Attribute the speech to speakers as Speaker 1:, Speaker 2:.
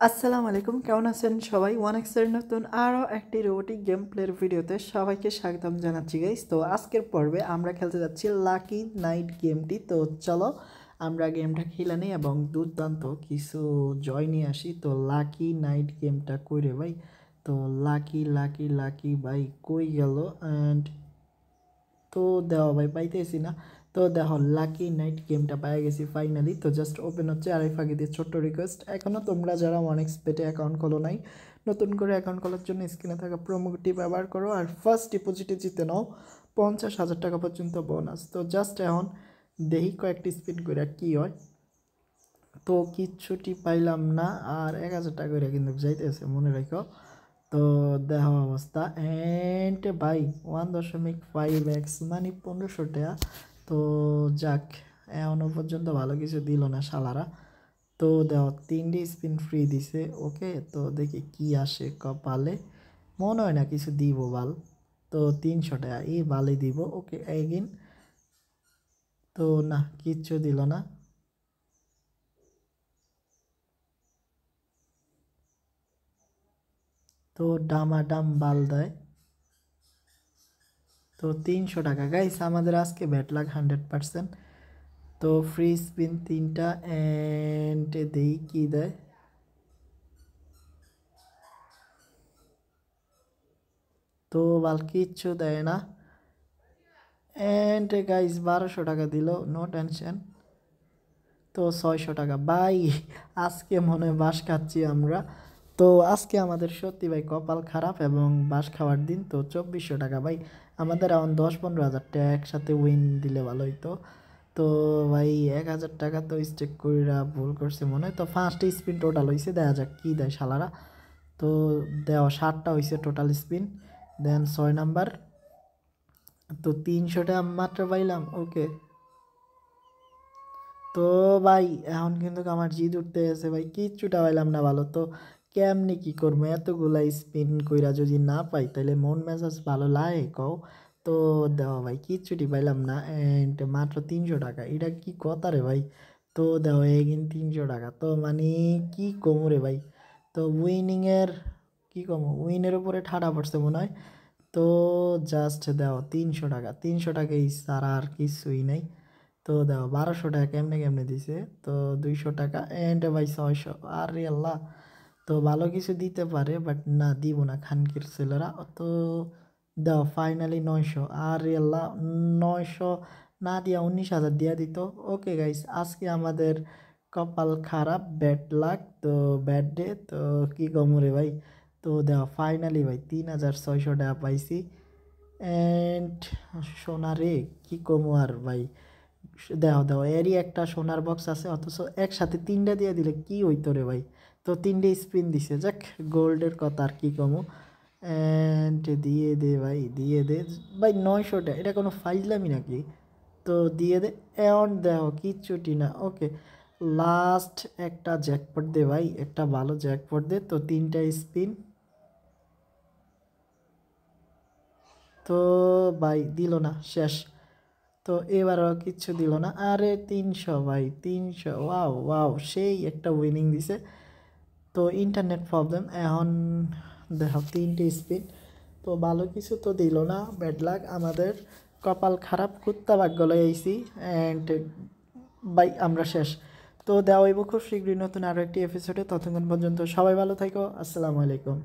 Speaker 1: আসসালামু আলাইকুম, কেমন আছেন সবাই? ওয়ানএক্সের নতুন আরও একটি রোবোটিক গেম প্লের ভিডিওতে সবাইকে স্বাগতম জানাচ্ছি গাইস। তো আজকের পর্বে আমরা খেলতে যাচ্ছি লাকি নাইট গেমটি। তো চলো আমরা গেমটা খেলে নিই এবং দুর্দান্ত কিছু জয় নিয়ে আসি। তো লাকি নাইট গেমটা কই রে ভাই? তো লাকি লাকি লাকি ভাই কই গেল? অ্যান্ড তো দেওয়া ভাই পাইতেছি না। তো দেখো লাকি নাইট গেমটা পাই গেছি ফাইনালি। তো জাস্ট ওপেন হচ্ছে। আর এই ফাঁকি দিয়ে ছোট্ট রিকোয়েস্ট, এখনও তোমরা যারা ওয়ানএক্স পেটে অ্যাকাউন্ট খোলো নাই, নতুন করে অ্যাকাউন্ট খোলার জন্য স্ক্রিনে থাকা প্রোমোটি ব্যবহার করো আর ফার্স্ট ডিপোজিটে জিতে নাও 50,000 টাকা পর্যন্ত বোনাস। তো জাস্ট এখন দেখি কয়েকটি স্পিন করে কী হয়। তো কিচ্ছুটি পাইলাম না, আর 1,000 টাকা করে কিন্তু যাইতেছে, মনে রাখো। তো দেখো অবস্থা। অ্যান্ড বাই 1.5x মানে 1500 টাকা। তো যাক, এখনও পর্যন্ত ভালো কিছু দিল না শালারা। তো দেখো 3ডি স্পিন ফ্রি দিছে। ওকে, তো দেখি কি আসে কপালে। মনে হয় না কিছু দিব বাল। তো 300 টাকা এই বালে দিব। ওকে এগেন। তো না, কিচ্ছু দিল না। তো ডামাডাম বাল দেয়। তো 300 টাকা গাইস, আমাদের আজকে ব্যাট লাগ 100%। তো ফ্রি স্পিন 3টা অ্যান্ড দেই কি দেয়। তো বাল কিচ্ছু দেয় না। অ্যান্ড গাইস 1200 টাকা দিল, নো টেনশন। তো 600 টাকা ভাই, আজকে মনে হয় বাঁশ খাচ্ছি আমরা। তো আজকে আমাদের সত্যি ভাই কপাল খারাপ এবং বাঁশ খাওয়ার দিন। তো 2400 টাকা ভাই, আমাদের এখন 10-15 হাজার টাকা একসাথে উইন দিলে ভালো হইতো। তো ভাই 1,000 টাকা তো স্টেক কইরা ভুল করছে মনে হয়। তো ফার্স্ট স্পিন টোটাল হয়েছে, দেখা যাক কী দেয় শালারা। তো দেওয়া 7টা হয়েছে টোটাল স্পিন। দেন 6 নাম্বার। তো 300 টাকা মাত্র পাইলাম। ওকে, তো ভাই এখন কিন্তু আমার জিদ উঠতে গেছে ভাই, কিচ্ছুটা পাইলাম না ভালো। তো কেমনি কি করবো, এতগুলা স্পিন কইরা যদি না পাই তাহলে মন মেজাজ ভালো লাগে কও। তো দেওয়া ভাই কিচ্ছুটি পাইলাম না। অ্যান্ড মাত্র 300 টাকা, এটা কি কথা রে ভাই? তো দেওয়া এগিন 300 টাকা, তো মানে কি কমু রে ভাই। তো উইনিংয়ের কি কমু, উইনের উপরে ঠাডা পড়ছে মনে হয়। তো জাস্ট দাও 300 টাকা, 300 টাকাই ছাড়া আর কিছুই নাই। তো দাও 1200 টাকা কেমনে কেমনে দিছে। তো 200 টাকা এন্ড ভাই 600। আরে আল্লাহ, তো ভালো কিছু দিতে পারে বাট না, দিব না খানকির ছেলেরা। তো দাও ফাইনালি 900। আরে আল্লাহ, 900 না দিয়া 19,000 দিয়া দিত। ওকে গাইস, আজকে আমাদের কপাল খারাপ, ব্যাড লাক, তো ব্যাড ডে। তো কি কমু রে ভাই। তো দেখো ফাইনালি ভাই 3,600 টাকা পাইছি। অ্যান্ড সোনা রে, কী কমু আর ভাই। দেখো দেখো এরই একটা সোনার বক্স আছে, অথচ একসাথে 3টা দিয়ে দিলে কি হইতো রে ভাই। তো 3টে স্পিন দিছে, যাক গোল্ডের কথা আর কি কমু। অ্যান্ড দিয়ে দে ভাই, দিয়ে দে ভাই। 900 টাকা, এটা কোনো ফাইজলামি নাকি? তো দিয়ে দে। অ্যান্ড দেখো কিচ্ছুটি না। ওকে, লাস্ট একটা জ্যাকপট দে ভাই, একটা ভালো জ্যাকপট দে। তো 3টা স্পিন। তো ভাই দিল না, শেষ। তো এবারও কিচ্ছু দিল না। আরে 300 ভাই, 300। ওয়াও ওয়াও, সেই একটা উইনিং দিছে। তো ইন্টারনেট প্রবলেম এখন। দেখো 3টে স্পিন, তো ভালো কিছু তো দিল না। ব্যাড লাক আমাদের, কপাল খারাপ, কুত্তা ভাগ্য লয়ে আইছি। অ্যান্ড ভাই আমরা শেষ। তো দেওয়া হইব খুব শীঘ্রই নতুন আরও একটি এপিসোডে। ততক্ষণ পর্যন্ত সবাই ভালো থাকো। আসসালামু আলাইকুম।